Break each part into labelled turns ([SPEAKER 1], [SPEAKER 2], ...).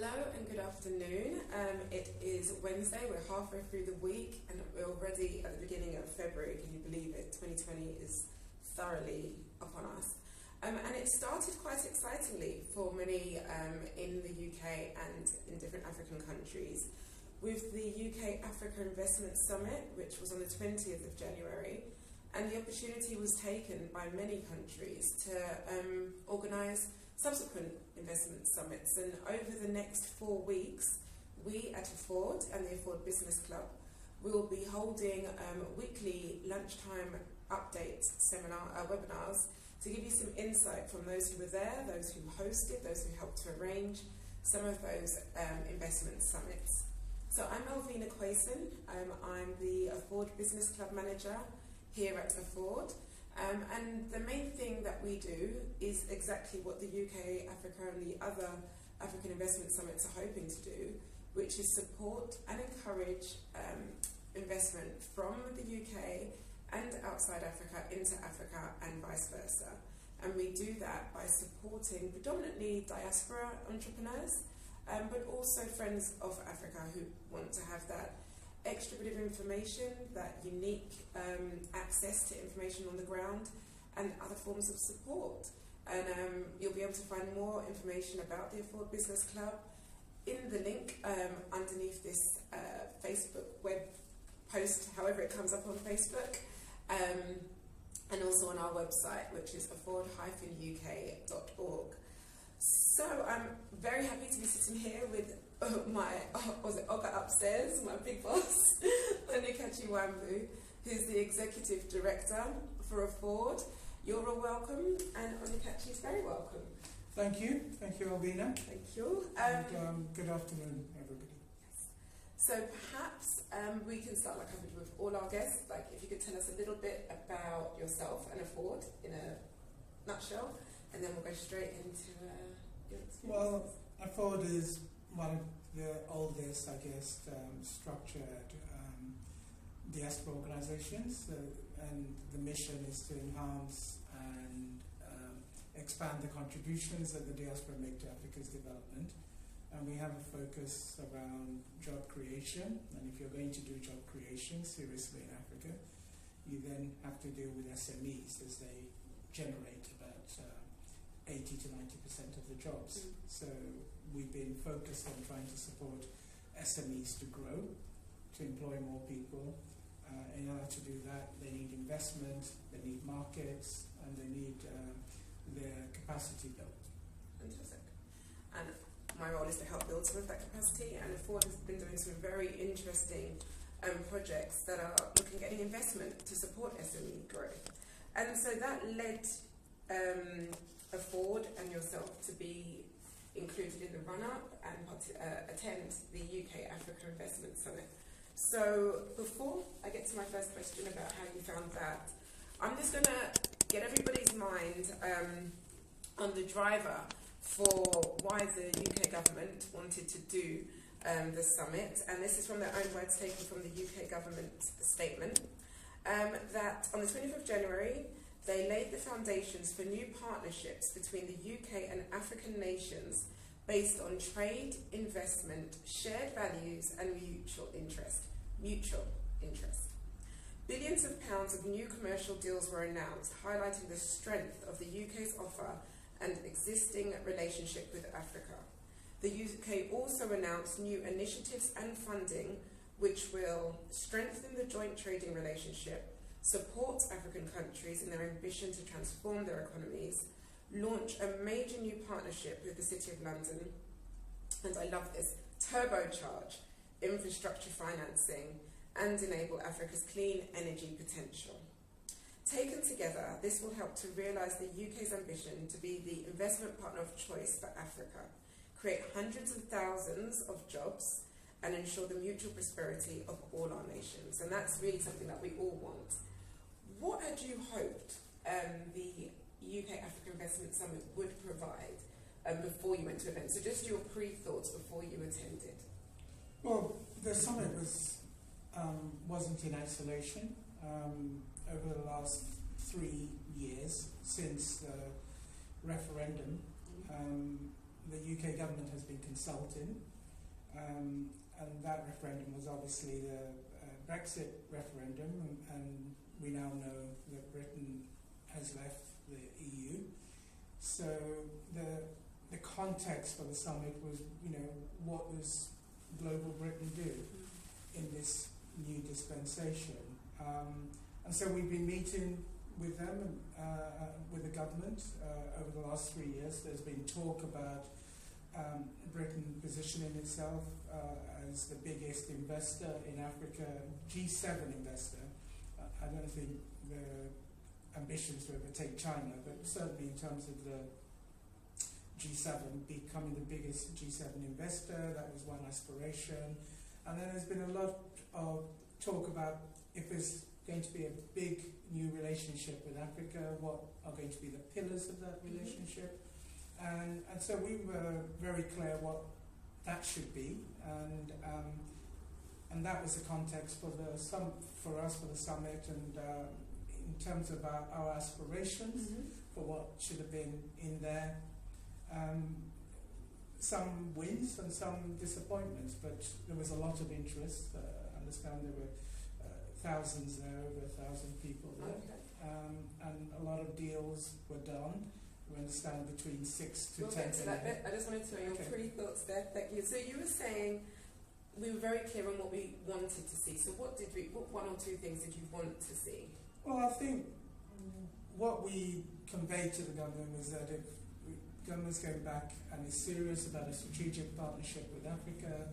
[SPEAKER 1] Hello and good afternoon. It is Wednesday, we're halfway through the week and we're already at the beginning of February. Can you believe it? 2020 is thoroughly upon us. And it started quite excitingly for many in the UK and in different African countries with the UK Africa Investment Summit, which was on the 20th of January. And the opportunity was taken by many countries to organise subsequent investment summits. And over the next 4 weeks, we at Afford and the Afford Business Club will be holding weekly lunchtime update webinars to give you some insight from those who were there, those who hosted, those who helped to arrange some of those investment summits. So I'm Alvina Quayson. I'm the Afford Business Club Manager here at Afford. And the main thing that we do is exactly what the UK, Africa and the other African investment summits are hoping to do, which is support and encourage investment from the UK and outside Africa into Africa and vice versa. And we do that by supporting predominantly diaspora entrepreneurs, but also friends of Africa who want to have that extra bit of information, that unique access to information on the ground and other forms of support. And you'll be able to find more information about the Afford Business Club in the link underneath this Facebook web post, however it comes up on Facebook, and also on our website, which is afford-uk.org. So I'm very happy to be sitting here with my Oga upstairs, my big boss, Onikachi Wambu, who's the Executive Director for Afford. You're all welcome, and Onikachi is very welcome.
[SPEAKER 2] Thank you, Alvina.
[SPEAKER 1] Thank you.
[SPEAKER 2] And good afternoon, everybody.
[SPEAKER 1] Yes. So perhaps we can start, like I would with all our guests, like if you could tell us a little bit about yourself and Afford in a nutshell, and then we'll go straight into your experience.
[SPEAKER 2] Well, Afford is one of the oldest, I guess, structured diaspora organizations, and the mission is to enhance and expand the contributions that the diaspora make to Africa's development. And we have a focus around job creation, and if you're going to do job creation seriously in Africa, you then have to deal with SMEs as they generate about 80 to 90% of the jobs. So we've been focused on trying to support SMEs to grow, to employ more people. In order to do that, they need investment, they need markets, and they need their capacity built.
[SPEAKER 1] Fantastic. And my role is to help build some of that capacity, and Afford has been doing some very interesting projects that are looking at getting investment to support SME growth. And so that led Afford and yourself to be included in the run-up and attend the UK Africa Investment Summit. So before I get to my first question about how you found that, I'm just going to get everybody's mind on the driver for why the UK government wanted to do the summit. And this is from their own words taken from the UK government statement, that on the 20th of January, they laid the foundations for new partnerships between the UK and African nations based on trade, investment, shared values and mutual interest. Billions of pounds of new commercial deals were announced, highlighting the strength of the UK's offer and existing relationship with Africa. The UK also announced new initiatives and funding which will strengthen the joint trading relationship, support African countries in their ambition to transform their economies, launch a major new partnership with the City of London, and I love this, turbocharge infrastructure financing and enable Africa's clean energy potential. Taken together, this will help to realise the UK's ambition to be the investment partner of choice for Africa, create hundreds of thousands of jobs, and ensure the mutual prosperity of all our nations. And that's really something that we all want. What had you hoped the UK Africa Investment Summit would provide before you went to events? So just your pre-thoughts before you attended.
[SPEAKER 2] Well, the summit wasn't in isolation. Over the last 3 years since the referendum, the UK government has been consulting, and that referendum was obviously the Brexit referendum, and we now know that Britain has left the EU. So the context for the summit was, what does global Britain do in this new dispensation? And so we've been meeting with them, with the government, over the last 3 years. There's been talk about Britain positioning itself as the biggest investor in Africa, G7 investor. I don't think the ambitions to overtake China, but certainly in terms of the G7 becoming the biggest G7 investor, that was one aspiration. And then there's been a lot of talk about if there's going to be a big new relationship with Africa, what are going to be the pillars of that relationship. And so we were very clear what that should be, and that was the context for us for the summit, and in terms of our aspirations for what should have been in there. Some wins and some disappointments, but there was a lot of interest. I understand there were thousands there, over 1,000 people there, and a lot of deals were done. We understand between 6 to 10 billion.
[SPEAKER 1] I just wanted to know your three thoughts there. Thank you. So you were saying we were very clear on what we wanted to see. So what one or two things did you want to see?
[SPEAKER 2] Well, I think what we conveyed to the government was that if the government's going back and is serious about a strategic partnership with Africa,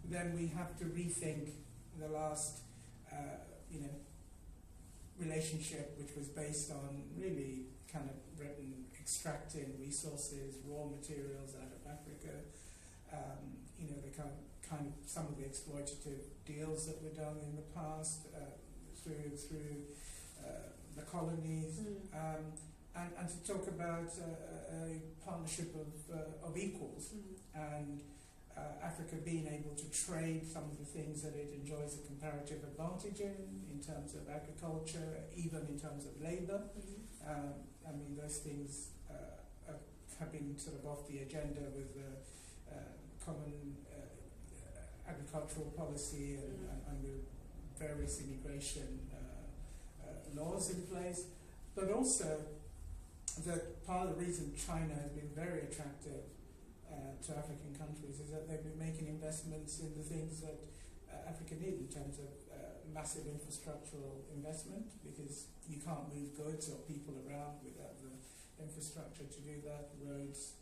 [SPEAKER 2] then we have to rethink the last, relationship, which was based on really kind of Britain extracting resources, raw materials out of Africa. The kind of some of the exploitative deals that were done in the past through the colonies, and to talk about a partnership of equals, and Africa being able to trade some of the things that it enjoys a comparative advantage in terms of agriculture, even in terms of labour. Those things have been sort of off the agenda with the common agricultural policy and with various immigration laws in place. But also that part of the reason China has been very attractive to African countries is that they've been making investments in the things that Africa needs in terms of massive infrastructural investment, because you can't move goods or people around without the infrastructure to do that, roads,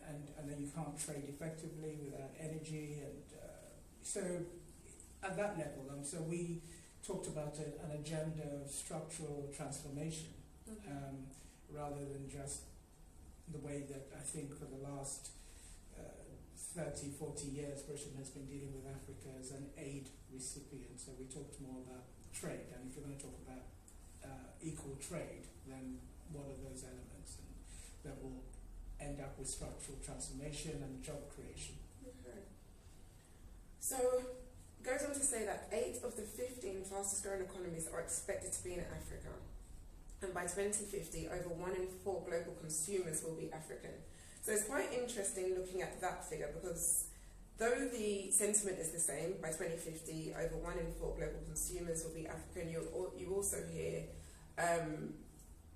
[SPEAKER 2] and then you can't trade effectively without energy. And so at that level, so we talked about an agenda of structural transformation, rather than just the way that I think for the last 30, 40 years Britain has been dealing with Africa as an aid recipient. So we talked more about trade, and if you're going to talk about equal trade, then what are those elements, and that will end up with structural transformation and job creation.
[SPEAKER 1] Okay. So it goes on to say that 8 of the 15 fastest growing economies are expected to be in Africa. And by 2050, over 1 in 4 global consumers will be African. So it's quite interesting looking at that figure, because though the sentiment is the same, by 2050, over 1 in 4 global consumers will be African, you also hear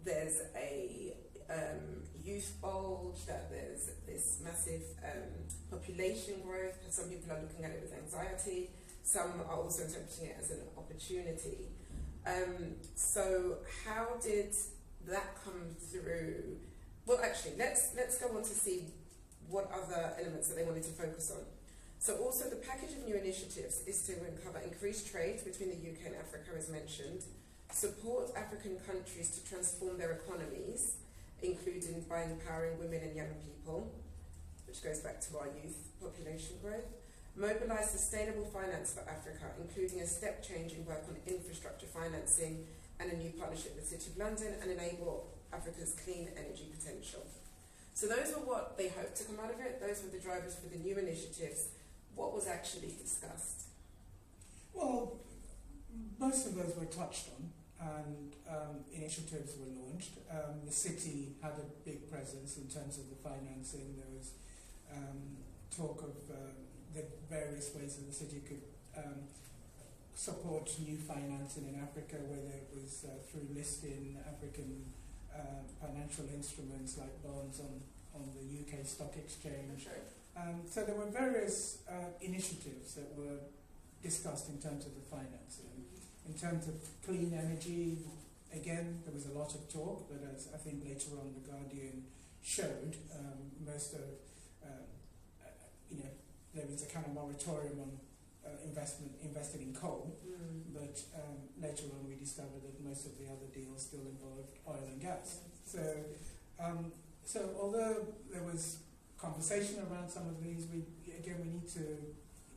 [SPEAKER 1] there's a youth bulge, that there's this massive population growth. Some people are looking at it with anxiety. Some are also interpreting it as an opportunity. So how did that come through? Well, actually, let's go on to see what other elements that they wanted to focus on. So also the package of new initiatives is to cover increased trade between the UK and Africa, as mentioned, support African countries to transform their economies, including by empowering women and young people, which goes back to our youth population growth, mobilise sustainable finance for Africa, including a step change in work on infrastructure financing and a new partnership with the City of London, and enable Africa's clean energy potential. So those were what they hoped to come out of it. Those were the drivers for the new initiatives. What was actually discussed?
[SPEAKER 2] Well, most of those were touched on. and initiatives were launched. The city had a big presence in terms of the financing. There was talk of the various ways that the city could support new financing in Africa, whether it was through listing African financial instruments like bonds on the UK Stock Exchange. So there were various initiatives that were discussed in terms of the financing. In terms of clean energy, again, there was a lot of talk, but as I think later on The Guardian showed, most of, there was a kind of moratorium on invested in coal, but later on we discovered that most of the other deals still involved oil and gas. So although there was conversation around some of these, we need to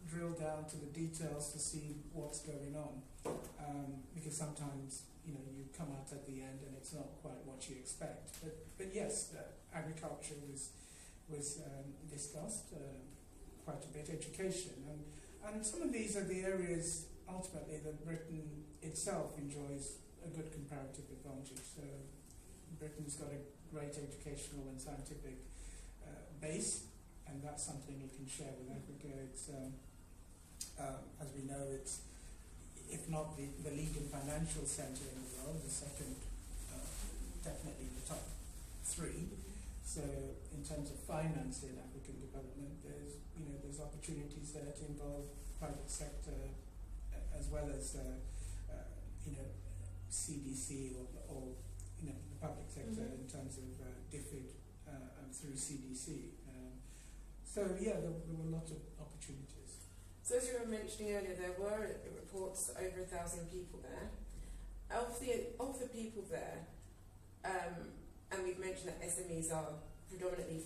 [SPEAKER 2] drill down to the details to see what's going on, because sometimes you come out at the end and it's not quite what you expect. But yes, agriculture was discussed quite a bit, education, and some of these are the areas ultimately that Britain itself enjoys a good comparative advantage. So Britain's got a great educational and scientific base, and that's something you can share with Africa. It's as we know, it's, if not the leading financial centre in the world, the second, definitely the top three. So in terms of financing African development, there's opportunities there to involve private sector as well as CDC or the public sector in terms of DFID through CDC. So there were a lot of opportunities.
[SPEAKER 1] So as you were mentioning earlier, there were reports over 1,000 people there. Of the people there, and we've mentioned that SMEs are predominantly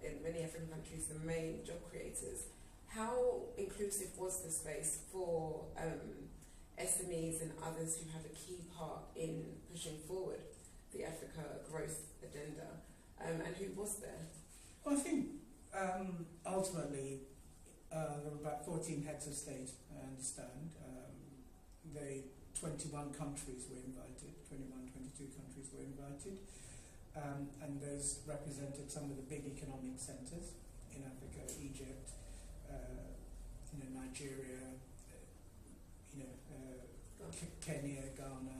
[SPEAKER 1] in many African countries, the main job creators. How inclusive was the space for SMEs and others who have a key part in pushing forward the Africa growth agenda? And who was there?
[SPEAKER 2] Well, I think ultimately there were about 14 heads of state, I understand. 21 countries were invited, 22 countries were invited. And those represented some of the big economic centres in Africa: Egypt, Nigeria, Kenya, Ghana.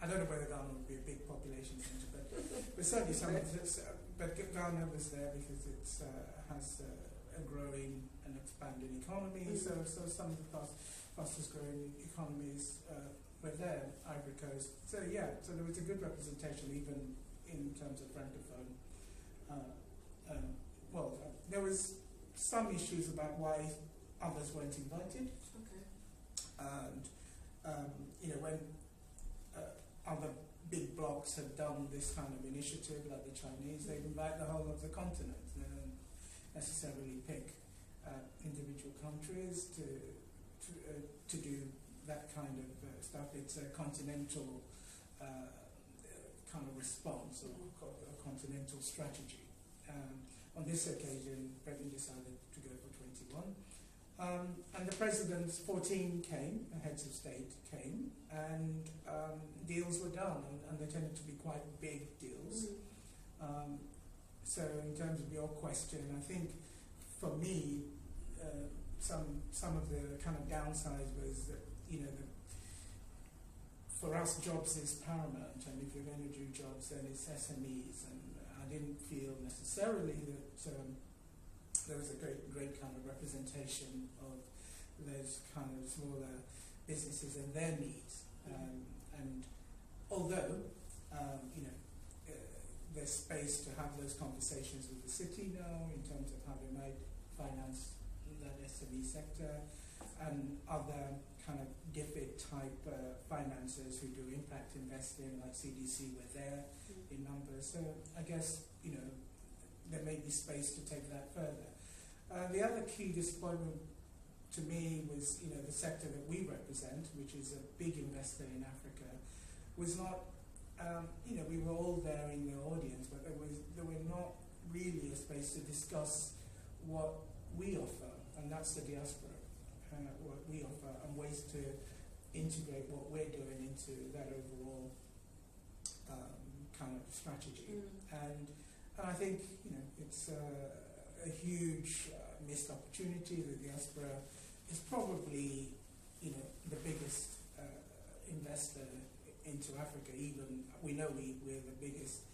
[SPEAKER 2] I don't know whether Ghana would be a big population centre, but certainly some of this. But Ghana was there because it has a growing and expanding economy. So some of the fastest growing economies were there. Ivory Coast. So there was a good representation even in terms of francophone. There was some issues about why others weren't invited.
[SPEAKER 1] Okay.
[SPEAKER 2] And when other big blocs had done this kind of initiative, like the Chinese, they'd invite the whole of the continent. They don't necessarily pick individual countries to do that kind of stuff. It's a continental kind of response or a continental strategy. On this occasion, Britain decided to go for 21. And the presidents, 14 came, the heads of state came, and deals were done, and they tended to be quite big deals. So in terms of your question, I think for me, some of the kind of downside was that, for us, jobs is paramount, and if you're going to do jobs, then it's SMEs, and I didn't feel necessarily that there was a great kind of representation of those kind of smaller businesses and their needs. And although, there's space to have those conversations with the city now in terms of how they might finance that SME sector, and other kind of DFID type financiers who do impact investing like CDC were there in numbers. So I guess, there may be space to take that further. The other key disappointment to me was, the sector that we represent, which is a big investor in Africa, was not, we were all there in the audience, but there were not really a space to discuss what we offer, and that's the diaspora, what we offer, and ways to integrate what we're doing into that overall kind of strategy. And I think it's a huge missed opportunity. The diaspora is probably the biggest investor into Africa. Even we know we're the biggest,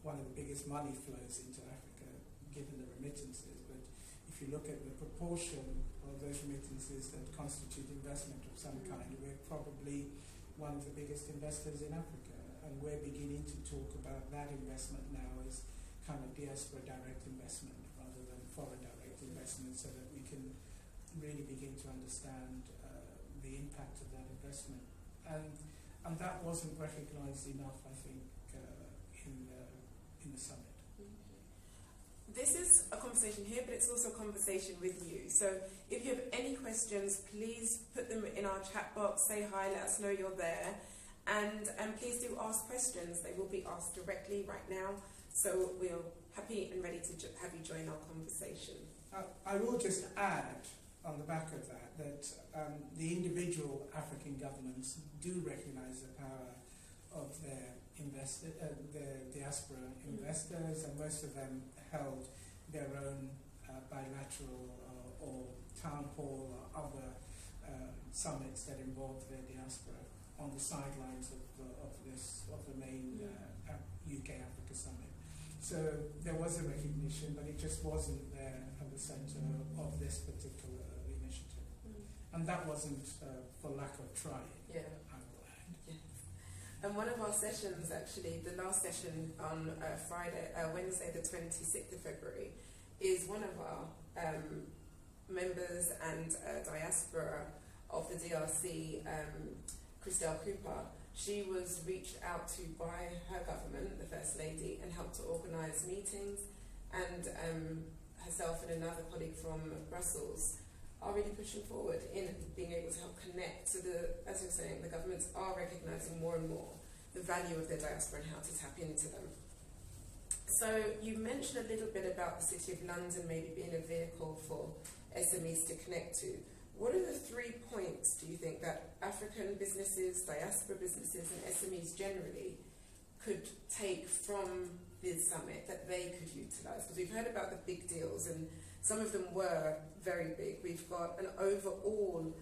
[SPEAKER 2] one of the biggest money flows into Africa, given the remittances. But if you look at the proportion of those remittances that constitute investment of some kind, we're probably one of the biggest investors in Africa. And we're beginning to talk about that investment now as kind of diaspora direct investment rather than foreign direct investment, so that we can really begin to understand the impact of that investment. And that wasn't recognised enough, I think, in the summit.
[SPEAKER 1] This is a conversation here, but it's also a conversation with you. So if you have any questions, please put them in our chat box, say hi, let us know you're there. And please do ask questions. They will be asked directly right now. So we're happy and ready to have you join our conversation.
[SPEAKER 2] I will just add on the back of that the individual African governments do recognise the power of their diaspora investors, and most of them held their own bilateral or town hall or other summits that involved their diaspora on the sidelines of the main UK Africa summit. So there was a recognition, but it just wasn't there at the centre of this particular initiative. And that wasn't for lack of trying, I will add.
[SPEAKER 1] Yes. And one of our sessions, actually, the last session on Wednesday the 26th of February, is one of our members and diaspora of the DRC, Christelle Cooper. She was reached out to by her government, the First Lady, and helped to organise meetings, and herself and another colleague from Brussels are really pushing forward in being able to help connect to as you're saying, the governments are recognising more and more the value of their diaspora and how to tap into them. So you mentioned a little bit about the City of London maybe being a vehicle for SMEs to connect to. What are the 3 points, do you think, that African businesses, diaspora businesses and SMEs generally could take from this summit that they could utilise? Because we've heard about the big deals, and some of them were very big. We've got an overall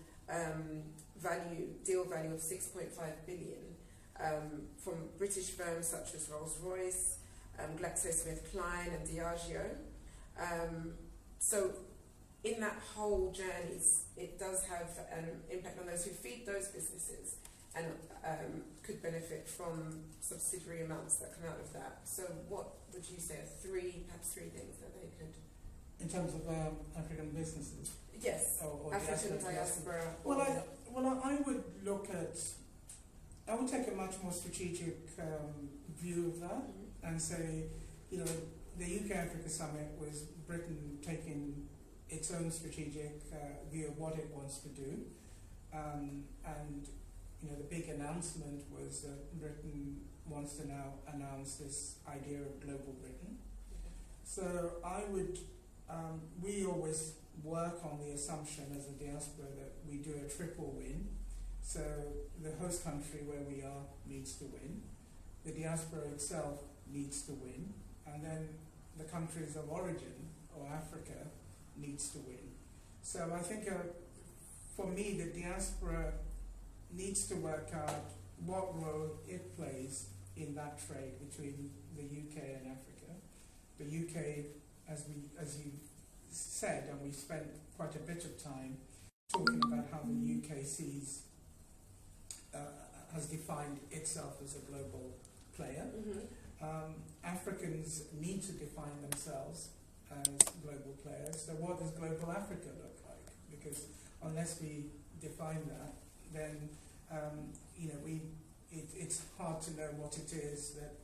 [SPEAKER 1] deal value of 6.5 billion from British firms such as Rolls-Royce, GlaxoSmithKline and Diageo. So in that whole journey, it does have an impact on those who feed those businesses and could benefit from subsidiary amounts that come out of that. So what would you say are perhaps three things that they could...
[SPEAKER 2] In terms of African businesses?
[SPEAKER 1] Yes,
[SPEAKER 2] or
[SPEAKER 1] African diaspora.
[SPEAKER 2] Well, I would look at... I would take a much more strategic view of that and say, the UK Africa Summit was Britain taking its own strategic view of what it wants to do, and the big announcement was that Britain wants to now announce this idea of global Britain. So I would, we always work on the assumption as a diaspora that we do a triple win. So the host country where we are needs to win, the diaspora itself needs to win, and then the countries of origin or Africa needs to win. So I think for me the diaspora needs to work out what role it plays in that trade between the UK and Africa. The UK, as you said, and we spent quite a bit of time talking about how the UK has defined itself as a global player. Africans need to define themselves as global players. So what does global Africa look like? Because unless we define that, then it's hard to know what it is that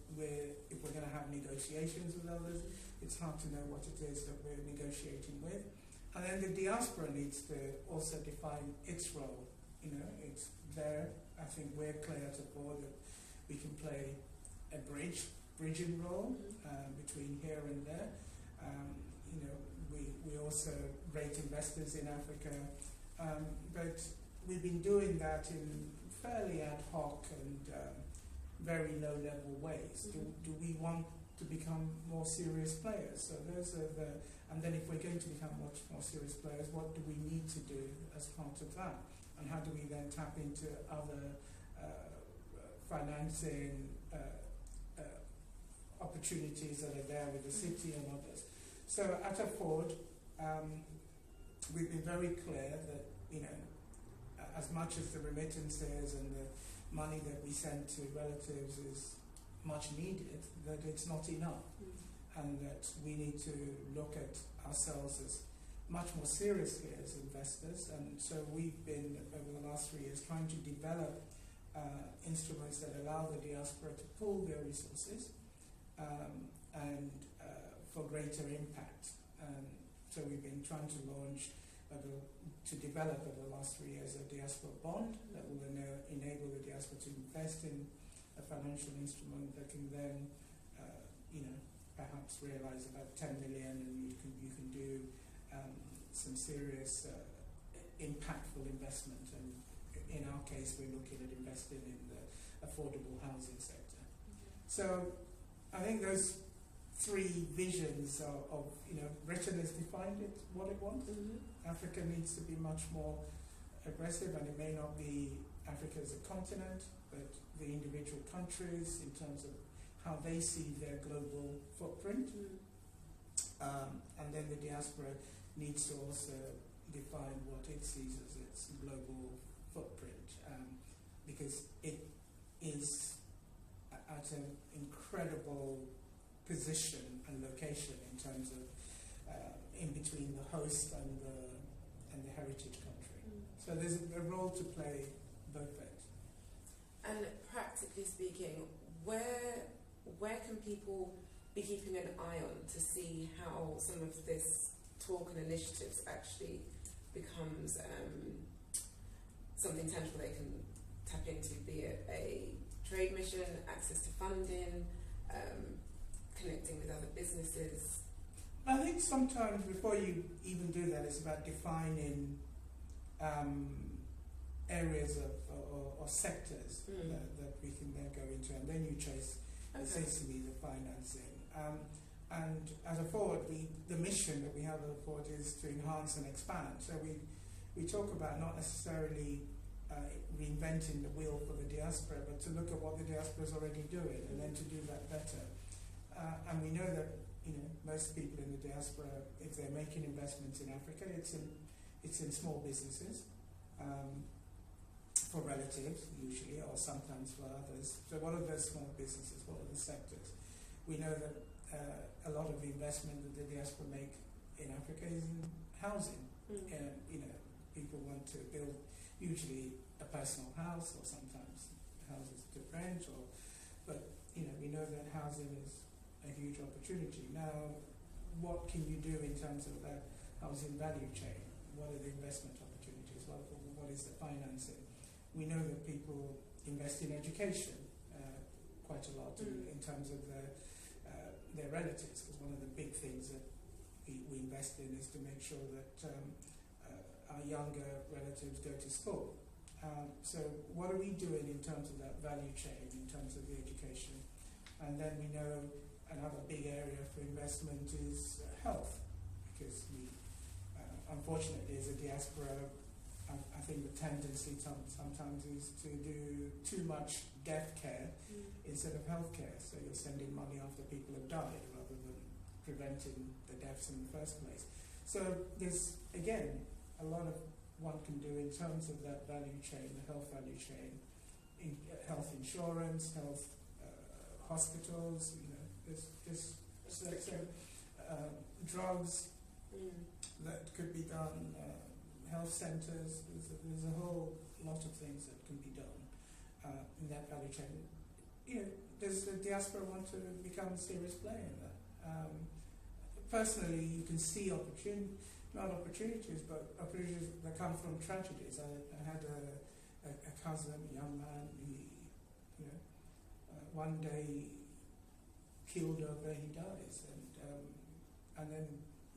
[SPEAKER 2] if we're going to have negotiations with others, it's hard to know what it is that we're negotiating with. And then the diaspora needs to also define its role. It's there. I think we're clear to the board that we can play a bridging role between here and there. We also rate investors in Africa, but we've been doing that in fairly ad hoc and very low level ways. Do we want to become more serious players? So those are and then if we're going to become much more serious players, what do we need to do as part of that? And how do we then tap into other financing opportunities that are there with the city and others? So at Afford, we've been very clear that, you know, as much as the remittances and the money that we send to relatives is much needed, that it's not enough, and that we need to look at ourselves as much more seriously as investors. And so we've been, over the last 3 years, trying to develop instruments that allow the diaspora to pool their resources and for greater impact. So we've been trying to launch, to develop over the last 3 years, a diaspora bond that will enable the diaspora to invest in a financial instrument that can then, perhaps realize about 10 million, and you can do some serious impactful investment. And in our case, we're looking at investing in the affordable housing sector. So I think those three visions of Britain has defined it, what it wants. Africa needs to be much more aggressive, and it may not be Africa as a continent, but the individual countries in terms of how they see their global footprint. And then the diaspora needs to also define what it sees as its global footprint, because it is at an incredible position and location in terms of in between the host and the heritage country. So there's a role to play both ways.
[SPEAKER 1] And practically speaking, where can people be keeping an eye on to see how some of this talk and initiatives actually becomes something tangible they can tap into, be it a trade mission, access to funding, connecting with other businesses?
[SPEAKER 2] I think sometimes before you even do that, it's about defining areas or sectors that we can then go into, and then you chase essentially the financing. And as Afford, the mission that we have at Afford is to enhance and expand. So we talk about not necessarily reinventing the wheel for the diaspora, but to look at what the diaspora is already doing and then to do that better. And we know that most people in the diaspora, if they're making investments in Africa, it's in small businesses for relatives usually, or sometimes for others. So what are those small businesses? What are the sectors? We know that a lot of the investment that the diaspora make in Africa is in housing. People want to build usually a personal house, or sometimes houses to rent, but we know that housing is a huge opportunity. Now, what can you do in terms of that housing value chain? What are the investment opportunities? What is the financing? We know that people invest in education quite a lot in terms of their relatives, because one of the big things that we invest in is to make sure that our younger relatives go to school. So what are we doing in terms of that value chain, in terms of the education? And then we know another big area for investment is health, because we, unfortunately, as a diaspora, I think the tendency sometimes is to do too much death care instead of health care. So you're sending money after people have died rather than preventing the deaths in the first place. So there's, again, a lot of one can do in terms of that value chain, the health value chain, health insurance, health hospitals, there's drugs that could be done, health centres. There's a whole lot of things that can be done in that value chain. Does the diaspora want to become a serious player in that? Personally, you can see not opportunities, but opportunities that come from tragedies. I had a cousin, a young man, one day killed over, he dies, and then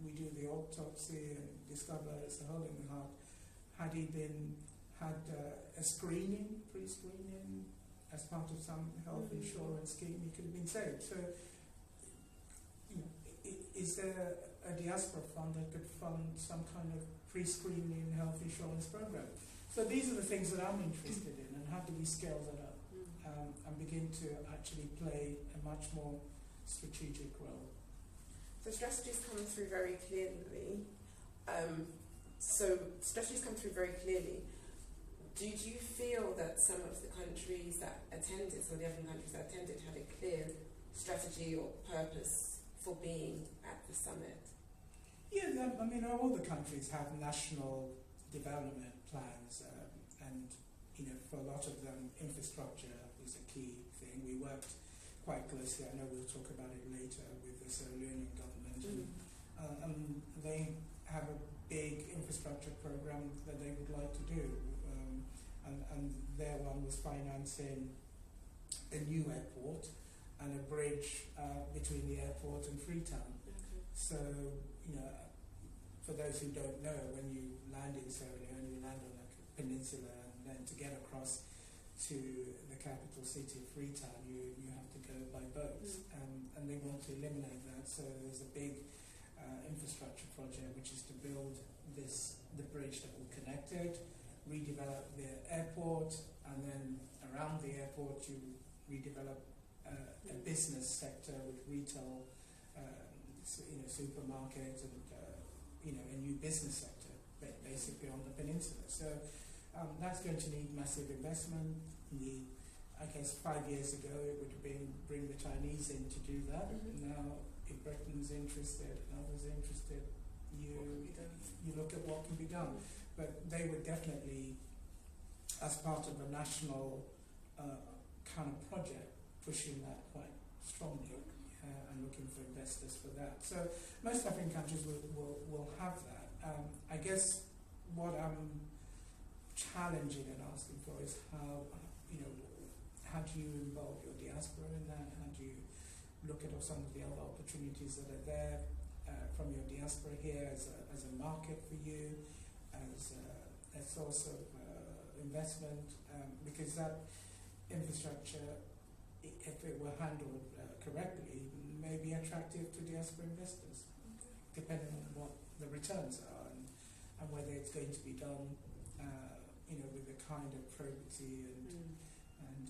[SPEAKER 2] we do the autopsy and discover it's a hole in the heart. Had he been had a screening, pre-screening, as part of some health insurance scheme, he could have been saved. So, you know, is there a diaspora fund that could fund some kind of pre-screening health insurance program? So these are the things that I'm interested in, and how do we scale that up and begin to actually play a much more strategic role?
[SPEAKER 1] So strategies come through very clearly. Did you feel that some of the countries that attended, so the African countries that attended, had a clear strategy or purpose for being at the summit?
[SPEAKER 2] Yeah, I mean, all the countries have national development plans, and you know, for a lot of them, infrastructure is a key thing. We worked quite closely. I know we'll talk about it later with the Sierra Leonean government, and they have a big infrastructure program that they would like to do, and their one was financing a new airport and a bridge between the airport and Freetown.
[SPEAKER 1] Okay.
[SPEAKER 2] So, you know, for those who don't know, when you land in Sierra Leone, you land on a peninsula, and then to get across to the capital city of Freetown, you have to go by boats, and they want to eliminate that. So there's a big infrastructure project, which is to build the bridge that will connect it, redevelop the airport, and then around the airport you redevelop a business sector with retail, supermarkets, and a new business sector basically on the peninsula. So that's going to need massive investment. I guess 5 years ago it would have been bring the Chinese in to do that. Now, if Britain's interested and others are interested, you look at what can be done. But they would definitely, as part of a national kind of project, pushing that quite strongly and looking for investors for that. So most African countries will have that. I guess what I'm challenging and asking for is how do you involve your diaspora in that? How do you look at some of the other opportunities that are there from your diaspora here as a market for you, as a source of investment, because that infrastructure, if it were handled correctly, may be attractive to diaspora investors, depending on what the returns are and whether it's going to be done, with the kind of probity and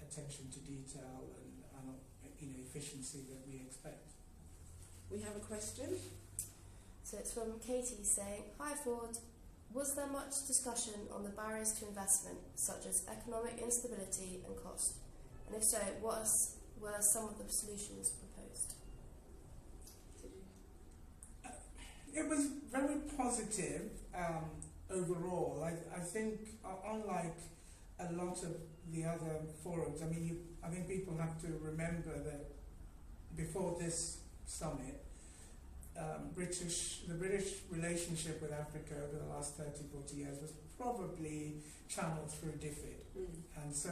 [SPEAKER 2] attention to detail and efficiency that we expect.
[SPEAKER 1] We have a question.
[SPEAKER 3] So it's from Katie saying, "Hi Ford, was there much discussion on the barriers to investment, such as economic instability and cost? And if so, what were some of the solutions proposed?"
[SPEAKER 2] It was very positive overall. I think, unlike a lot of the other forums, I think people have to remember that before this summit, the British relationship with Africa over the last 30-40 years was probably channeled through DFID. And so...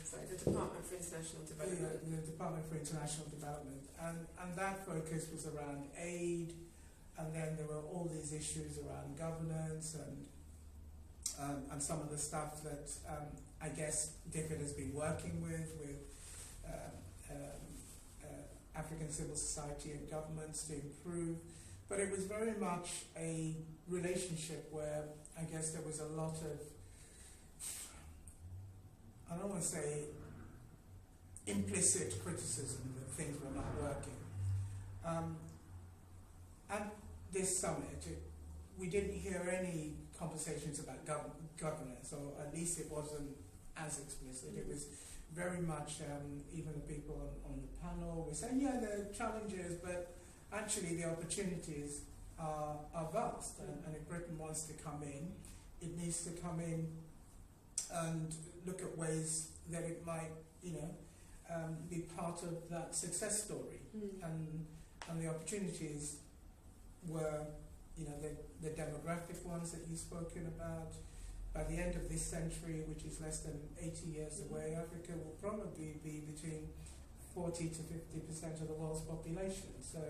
[SPEAKER 1] Sorry, the Department for International Development.
[SPEAKER 2] Yeah, the Department for International Development. And that focus was around aid, and then there were all these issues around governance and some of the stuff that I guess DFID has been working with African civil society and governments to improve. But it was very much a relationship where I guess there was a lot of, I don't want to say implicit criticism that things were not working. At this summit, we didn't hear any conversations about governance, or at least it wasn't as explicit. It was very much, even the people on the panel were saying, yeah, there are challenges, but actually the opportunities are vast. And if Britain wants to come in, it needs to come in and look at ways that it might, be part of that success story. And the opportunities were, the demographic ones that you've spoken about. By the end of this century, which is less than 80 years away, Africa will probably be between 40 to 50% of the world's population. So,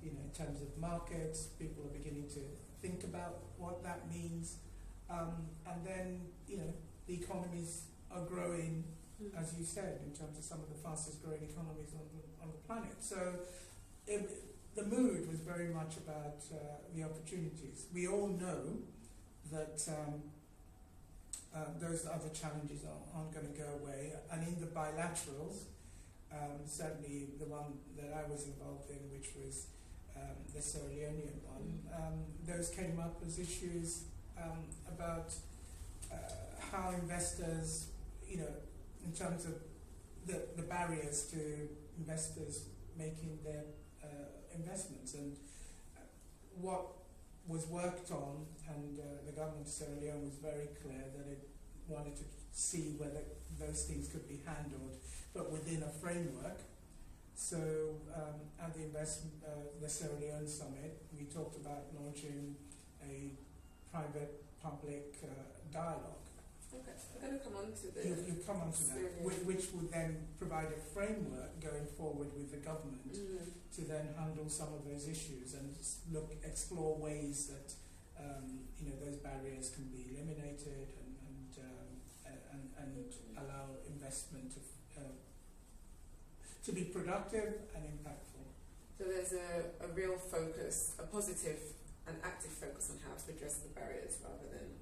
[SPEAKER 2] in terms of markets, people are beginning to think about what that means. and then the economies are growing, as you said, in terms of some of the fastest growing economies on the planet. So the mood was very much about the opportunities. We all know that those other challenges aren't going to go away, and in the bilaterals, certainly the one that I was involved in, which was the Sierra Leonean one, those came up as issues about how investors, in terms of the barriers to investors making their investments, and what was worked on, and the government of Sierra Leone was very clear that it wanted to see whether those things could be handled, but within a framework. So at the Sierra Leone Summit, we talked about launching a private-public dialogue.
[SPEAKER 1] Okay, we're going to come on to the...
[SPEAKER 2] You come on to that, which would then provide a framework going forward with the government to then handle some of those issues and explore ways that those barriers can be eliminated and allow investment to be productive and impactful.
[SPEAKER 1] So there's a real focus, a positive and active focus on how to address the barriers rather than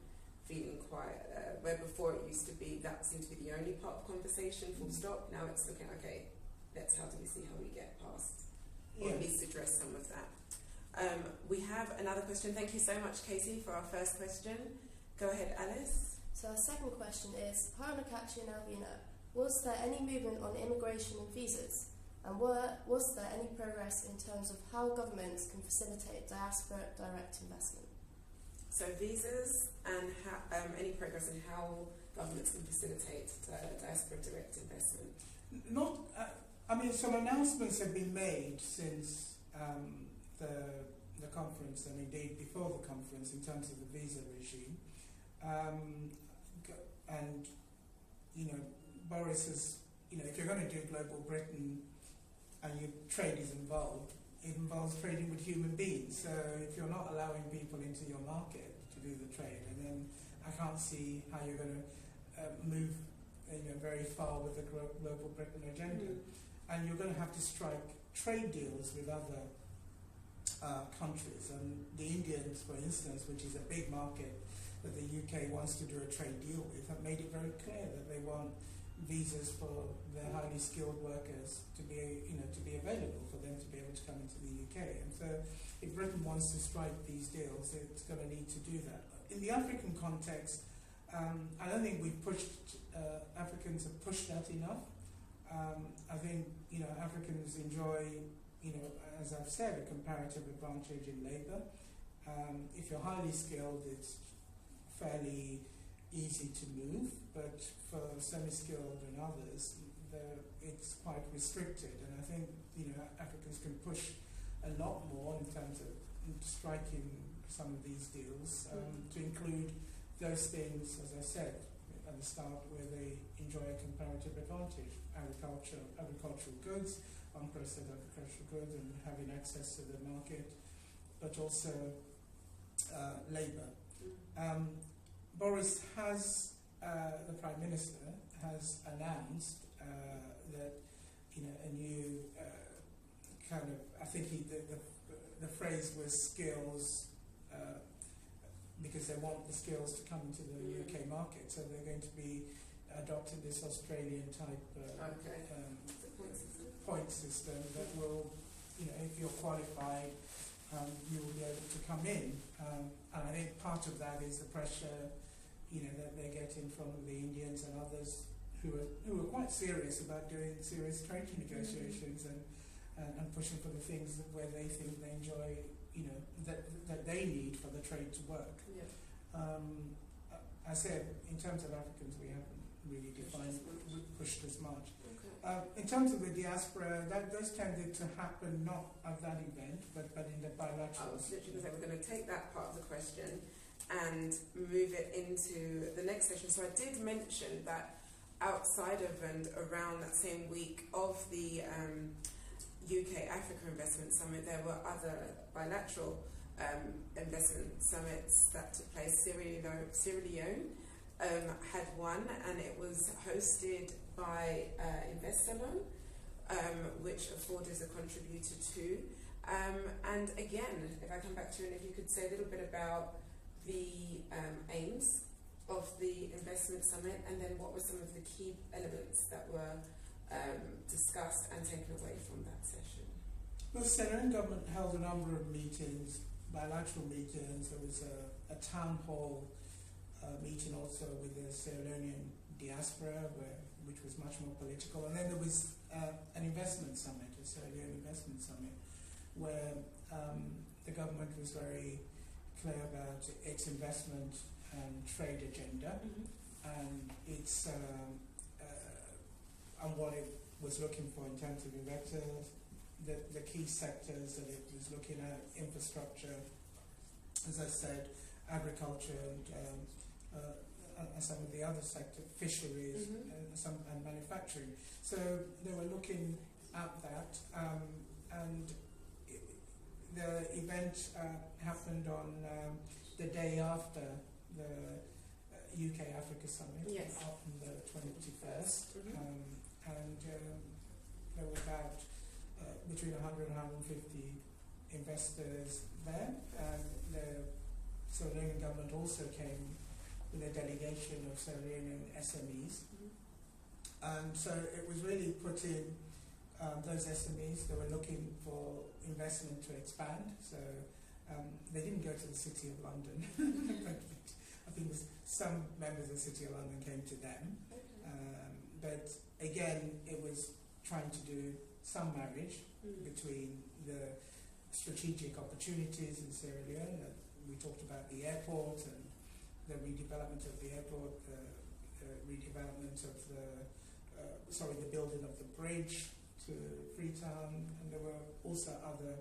[SPEAKER 1] feeling quiet, where before it used to be that seemed to be the only part of conversation, full stop. Now it's looking, okay, how do we see how we get past, or at least address some of that. We have another question. Thank you so much, Katie, for our first question. Go ahead, Alice.
[SPEAKER 3] So our second question is, hi Nakachi and Alvina, was there any movement on immigration and visas? And was there any progress in terms of how governments can facilitate diaspora direct investment?
[SPEAKER 1] So visas and any progress in how governments can facilitate diaspora direct investment?
[SPEAKER 2] Some announcements have been made since the conference, and indeed before the conference, in terms of the visa regime. And Boris has, if you're going to do Global Britain and your trade is involved, it involves trading with human beings. So if you're not allowing people into your market to do the trade, and then I can't see how you're going to move very far with the Global Britain agenda. And you're going to have to strike trade deals with other countries. And the Indians, for instance, which is a big market that the UK wants to do a trade deal with, have made it very clear that they want visas for their highly skilled workers to be available for them to be able to come into the UK. And so if Britain wants to strike these deals, it's going to need to do that. In the African context, I don't think Africans have pushed that enough. I think Africans enjoy, as I've said, a comparative advantage in labour. If you're highly skilled, it's fairly easy to move, but for semi-skilled and others, it's quite restricted. And I think Africans can push a lot more in terms of striking some of these deals to include those things, as I said at the start, where they enjoy a comparative advantage: agricultural goods, unprocessed agricultural goods, and having access to the market, but also labour. Boris the Prime Minister has announced that a new kind of, I think the phrase was skills, because they want the skills to come into the UK market, so they're going to be adopting this Australian type point system that will, if you're qualified, you will be able to come in. And I think part of that is the pressure that they're getting from the Indians and others who are quite serious about doing serious trade negotiations and pushing for the things where they think they enjoy, that they need for the trade to work.
[SPEAKER 1] Yeah.
[SPEAKER 2] I said, in terms of Africans, we haven't really pushed as much. Okay. In terms of the diaspora, those tended to happen not at that event, but in the bilaterals.
[SPEAKER 1] I was literally going to say, we're going to take that part of the question and move it into the next session. So I did mention that outside of and around that same week of the UK Africa Investment Summit, there were other bilateral investment summits that took place. Sierra Leone had one, and it was hosted by InvestSalon, which Afford is a contributor to. And again, if I come back to you, and if you could say a little bit about the aims of the investment summit, and then what were some of the key elements that were discussed and taken away from that session.
[SPEAKER 2] Well, the Sierra Leone government held a number of meetings, bilateral meetings. There was a town hall meeting also with the Sierra Leonean diaspora, which was much more political. And then there was an investment summit, a Sierra Leone investment summit, where the government was very clear about its investment and trade agenda, and its and what it was looking for in terms of investors, the key sectors that it was looking at: infrastructure, as I said, agriculture, and some of the other sectors, fisheries, and manufacturing. So they were looking at that, and the event happened on the day after the UK Africa Summit,
[SPEAKER 1] yes,
[SPEAKER 2] on the 21st, and there were about between 100 and 150 investors there, and the Sierra Leone government also came with a delegation of Sierra Leonean SMEs, and so it was really putting those SMEs that were looking for investment to expand. So they didn't go to the City of London. I think some members of the City of London came to them. But again, it was trying to do some marriage between the strategic opportunities in Sierra Leone. We talked about the airport and the redevelopment of the airport, redevelopment of the building of the bridge to Freetown, and there were also other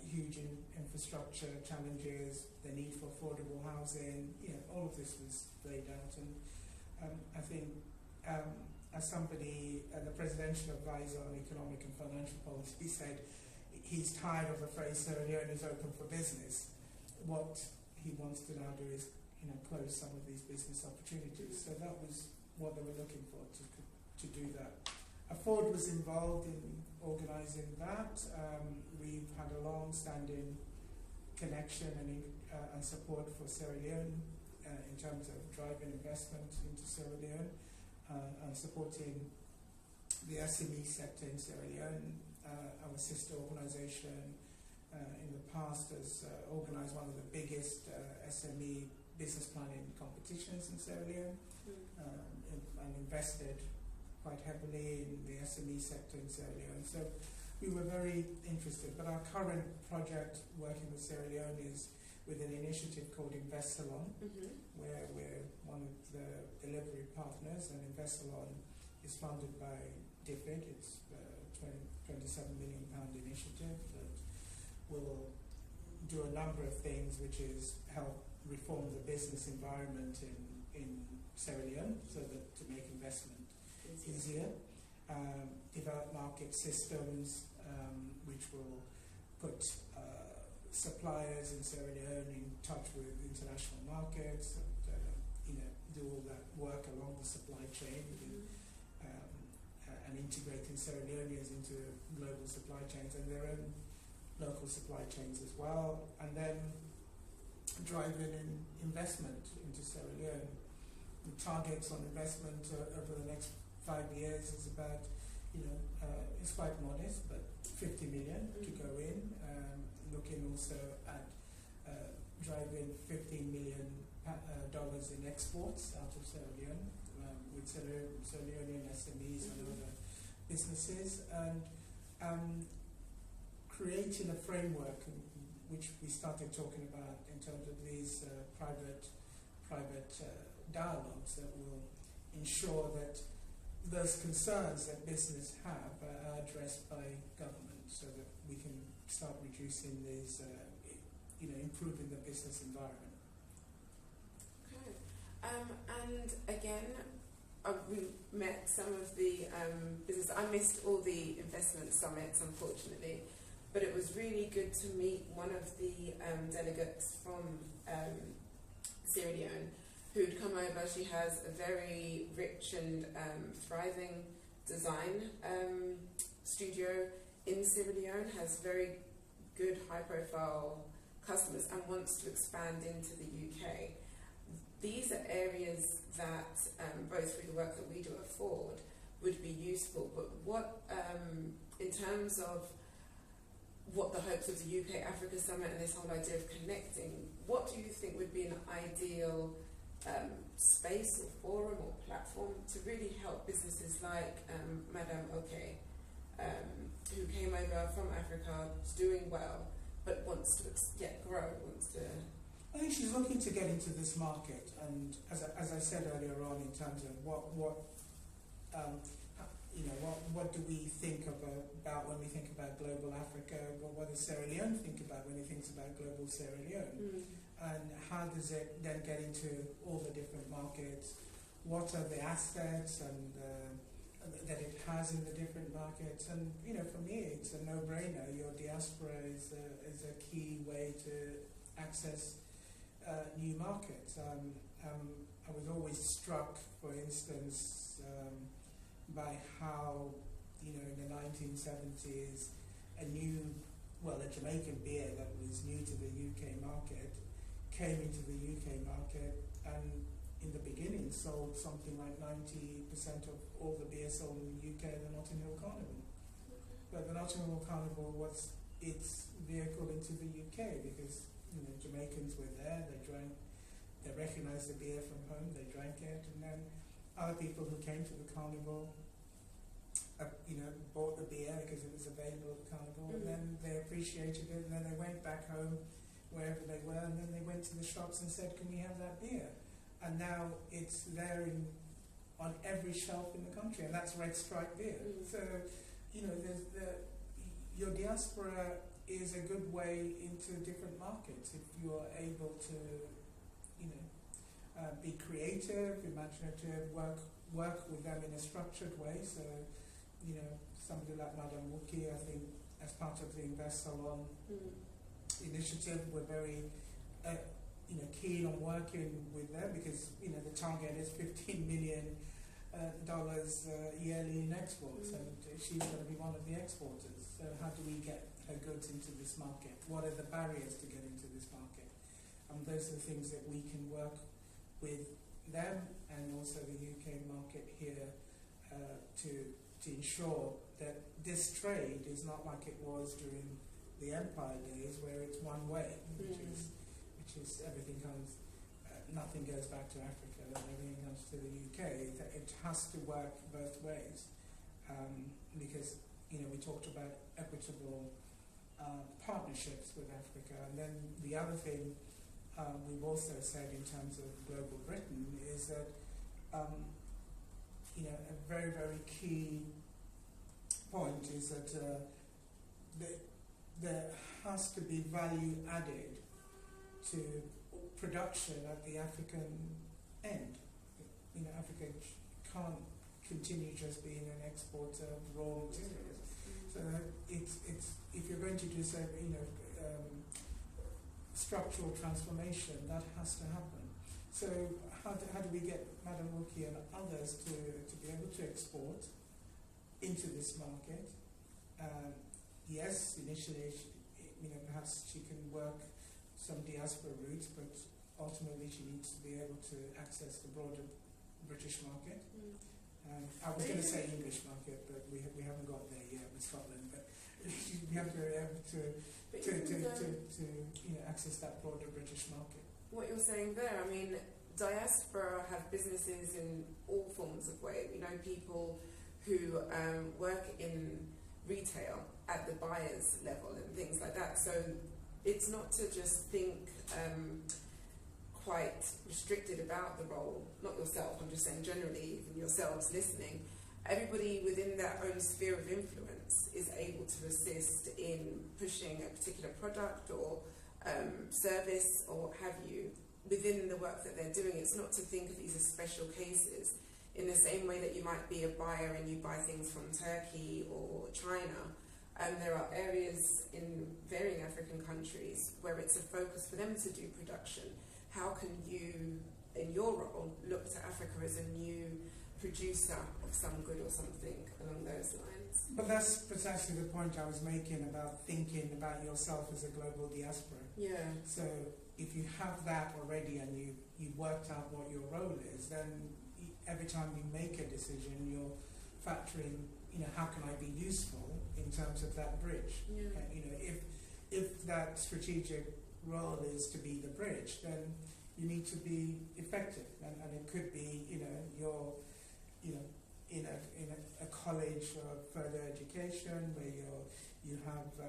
[SPEAKER 2] huge infrastructure challenges, the need for affordable housing. All of this was laid out, and I think as somebody, the presidential advisor on economic and financial policy, said he's tired of the phrase Sierra Leone is open for business. What he wants to now do is close some of these business opportunities. So that was what they were looking for, to do that. Afford was involved in organising that. We've had a long-standing connection and support for Sierra Leone in terms of driving investment into Sierra Leone and supporting the SME sector in Sierra Leone. Our sister organisation in the past has organised one of the biggest SME business planning competitions in Sierra Leone, and invested quite heavily in the SME sector in Sierra Leone. So we were very interested. But our current project working with Sierra Leone is with an initiative called InvestSalon, where we're one of the delivery partners, and InvestSalon is funded by DFID. It's a £27 million initiative that will do a number of things, which is help reform the business environment in Sierra Leone so that to make investment easier, develop market systems which will put suppliers in Sierra Leone in touch with international markets, and do all that work along the supply chain, and integrating Sierra Leoneans into global supply chains and their own local supply chains as well, and then driving in investment into Sierra Leone. The targets on investment over the next 5 years is about, it's quite modest, but 50 million to go in. Looking also at driving $15 million in exports out of Sierra Leone with Sierra Leonean SMEs and other businesses, and creating a framework which we started talking about in terms of these private dialogues that will ensure that those concerns that business have are addressed by government, so that we can start reducing these, improving the business environment.
[SPEAKER 1] Okay. And again, we met some of the business. I missed all the investment summits, unfortunately, but it was really good to meet one of the delegates from Sierra Leone who'd come over. She has a very rich and thriving design studio in Sierra Leone, has very good high-profile customers and wants to expand into the UK. These are areas that, both through the work that we do at Ford, would be useful. But what, in terms of what the hopes of the UK Africa Summit and this whole idea of connecting, what do you think would be an ideal space or forum or platform to really help businesses like Madame Oke, who came over from Africa, is doing well, but wants to grow, wants to...
[SPEAKER 2] I think she's looking to get into this market, and as I said earlier on, in terms of what do we think about when we think about global Africa? What does Sierra Leone think about when it thinks about global Sierra Leone? And how does it then get into all the different markets? What are the assets and that it has in the different markets? And for me, it's a no-brainer. Your diaspora is a key way to access new markets. I was always struck, for instance, by how, in the 1970s, a Jamaican beer that was new to the UK market came into the UK market, and in the beginning sold something like 90% of all the beer sold in the UK at the Notting Hill Carnival. But the Notting Hill Carnival was its vehicle into the UK because Jamaicans were there, they recognised the beer from home, they drank it, and then other people who came to the carnival bought the beer because it was available at the carnival, and then they appreciated it, and then they went back home wherever they were, and then they went to the shops and said, can we have that beer? And now it's there on every shelf in the country, and that's Red Stripe beer. So your diaspora is a good way into different markets if you are able to be creative, imaginative, work with them in a structured way. So somebody like Madame Wuki, I think, as part of the Invest Salon initiative, we're very keen on working with them because the target is $15 million yearly in exports, and she's going to be one of the exporters. So how do we get her goods into this market? What are the barriers to get into this market? Those are the things that we can work with them and also the UK market here to ensure that this trade is not like it was during the Empire days, where it's one way, which is everything comes, nothing goes back to Africa, and everything comes to the UK. It has to work both ways, because we talked about equitable partnerships with Africa, and then the other thing we've also said in terms of Global Britain is that a very, very key point is that there has to be value added to production at the African end. Africa can't continue just being an exporter of raw materials. So it's if you're going to do structural transformation, that has to happen. So how do we get Madame Wuki and others to be able to export into this market? Yes, initially, perhaps she can work some diaspora routes, but ultimately she needs to be able to access the broader British market. I was going to say English market, but we haven't got there yet with Scotland. But we have to be able to access that broader British market.
[SPEAKER 1] What you're saying there, I mean, diaspora have businesses in all forms of way. We know people who work in retail at the buyer's level and things like that. So it's not to just think quite restricted about the role, not yourself, I'm just saying generally, even yourselves listening, everybody within their own sphere of influence is able to assist in pushing a particular product or service or what have you within the work that they're doing. It's not to think of these as special cases in the same way that you might be a buyer and you buy things from Turkey or China. There are areas in varying African countries where it's a focus for them to do production. How can you, in your role, look to Africa as a new producer of some good or something along those lines?
[SPEAKER 2] But that's precisely the point I was making about thinking about yourself as a global diaspora.
[SPEAKER 1] Yeah.
[SPEAKER 2] So if you have that already and you've worked out what your role is, then every time you make a decision, you're factoring, how can I be useful in terms of that bridge?
[SPEAKER 1] Yeah.
[SPEAKER 2] If that strategic role is to be the bridge, then you need to be effective, and it could be, you're, in a college or further education where you have,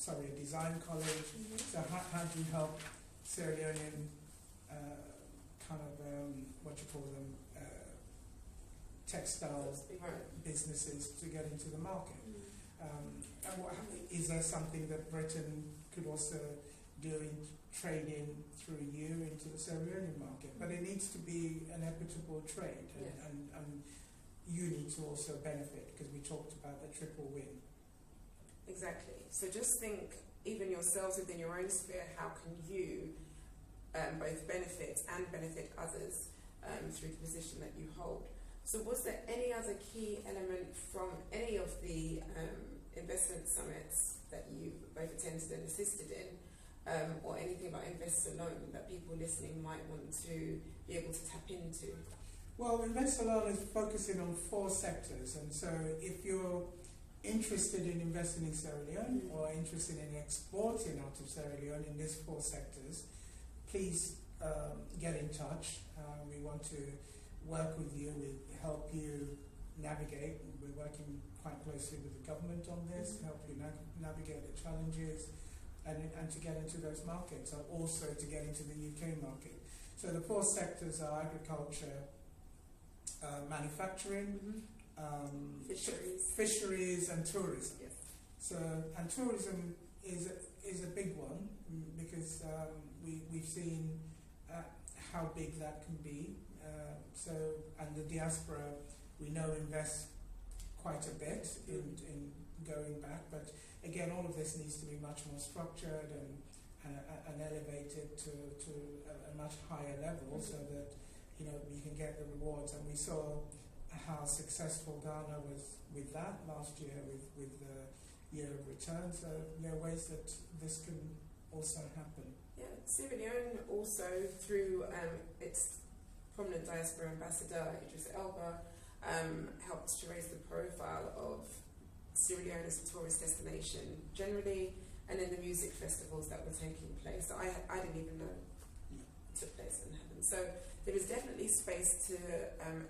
[SPEAKER 2] a design college.
[SPEAKER 1] Mm-hmm.
[SPEAKER 2] So how do you help Sierra Leonean textile businesses to get into the market? Is there something that Britain could also do in trading through you into the Sierra Leonean market? But it needs to be an equitable trade, and you need to also benefit, because we talked about the triple win.
[SPEAKER 1] Exactly. So just think, even yourselves within your own sphere, how can you both benefit and benefit others through the position that you hold? So was there any other key element from any of the investment summits that you both attended and assisted in, or anything about Invest Alone that people listening might want to be able to tap into?
[SPEAKER 2] Well, Invest Alone is focusing on 4 sectors, and so if you're interested in investing in Sierra Leone or interested in exporting out of Sierra Leone in these 4 sectors, please get in touch. We want to work with you, help you navigate. We're working quite closely with the government on this, help you navigate the challenges and to get into those markets, and also to get into the UK market. So the 4 sectors are agriculture, manufacturing, fisheries and tourism.
[SPEAKER 1] Yes.
[SPEAKER 2] So, and tourism is a big one, because we've seen how big that can be. And the diaspora, we know, invests quite a bit in going back, but again, all of this needs to be much more structured and elevated to a much higher level, so that we can get the rewards. And we saw how successful Ghana was with that last year with the year of return. So there are ways that this can also happen.
[SPEAKER 1] Yeah, Sierra Leone also, through its prominent diaspora ambassador Idris Elba, helped to raise the profile of Sierra Leone as a tourist destination generally, and in the music festivals that were taking place. So I didn't even know took place in heaven. So there is definitely space to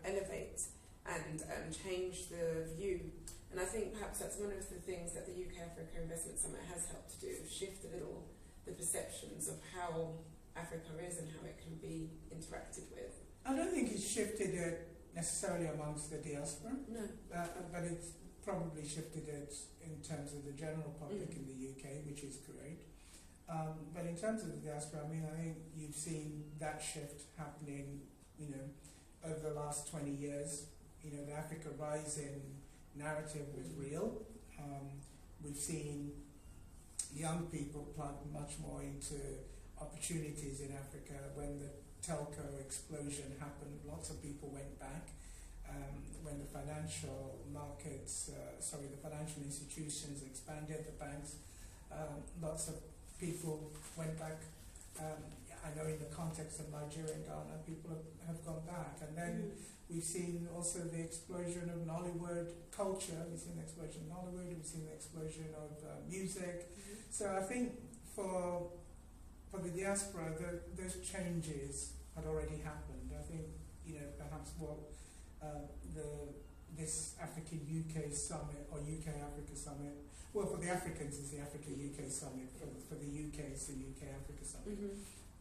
[SPEAKER 1] elevate and change the view. And I think perhaps that's one of the things that the UK Africa Investment Summit has helped to do, shift a little the perceptions of how Africa is and how it can be interacted with.
[SPEAKER 2] I don't think it's shifted it necessarily amongst the diaspora,
[SPEAKER 1] No.
[SPEAKER 2] But it's probably shifted it in terms of the general public in the UK, which is great. But in terms of the diaspora, I think you've seen that shift happening, over the last 20 years. The Africa Rising narrative was real. We've seen young people plug much more into opportunities in Africa. When the telco explosion happened, lots of people went back. When the financial markets, the financial institutions expanded, the banks, lots of people went back. I know in the context of Nigeria and Ghana, people have gone back. And then we've seen also the explosion of Nollywood culture. We've seen the explosion of Nollywood. We've seen the explosion of music. So I think for the diaspora, those changes had already happened. I think perhaps what this African UK Summit or UK Africa Summit, well, for the Africans it's the Africa UK Summit. For the UK it's the UK Africa Summit.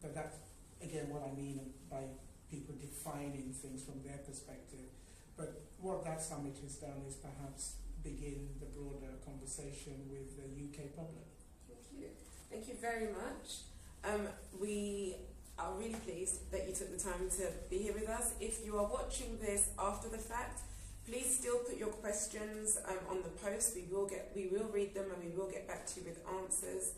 [SPEAKER 2] But that's again what I mean by people defining things from their perspective. But what that summit has done is perhaps begin the broader conversation with the UK public.
[SPEAKER 1] Thank you. Thank you very much. We are really pleased that you took the time to be here with us. If you are watching this after the fact, Please still put your questions on the post. We will read them and we will get back to you with answers.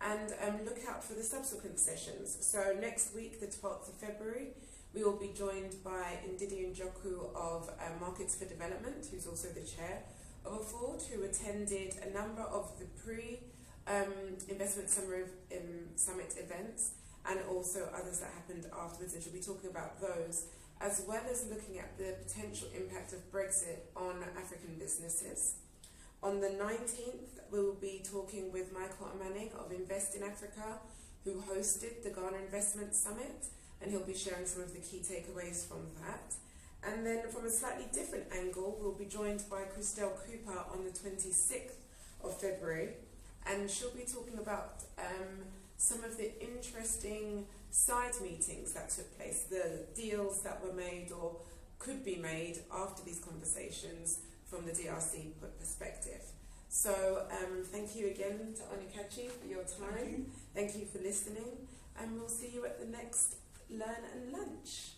[SPEAKER 1] And look out for the subsequent sessions. So next week, the 12th of February, we will be joined by Ndidi Njoku of Markets for Development, who's also the chair of AFFORD, who attended a number of the pre-investment summit events and also others that happened afterwards, and she'll be talking about those, as well as looking at the potential impact of Brexit on African businesses. On the 19th, we will be talking with Michael Manning of Invest in Africa, who hosted the Ghana Investment Summit, and he'll be sharing some of the key takeaways from that. And then from a slightly different angle, we'll be joined by Christelle Cooper on the 26th of February, and she'll be talking about some of the interesting side meetings that took place, the deals that were made or could be made after these conversations from the DRC perspective. So thank you again to Onyekachi for your time. Thank you for listening, and we'll see you at the next Learn and Lunch.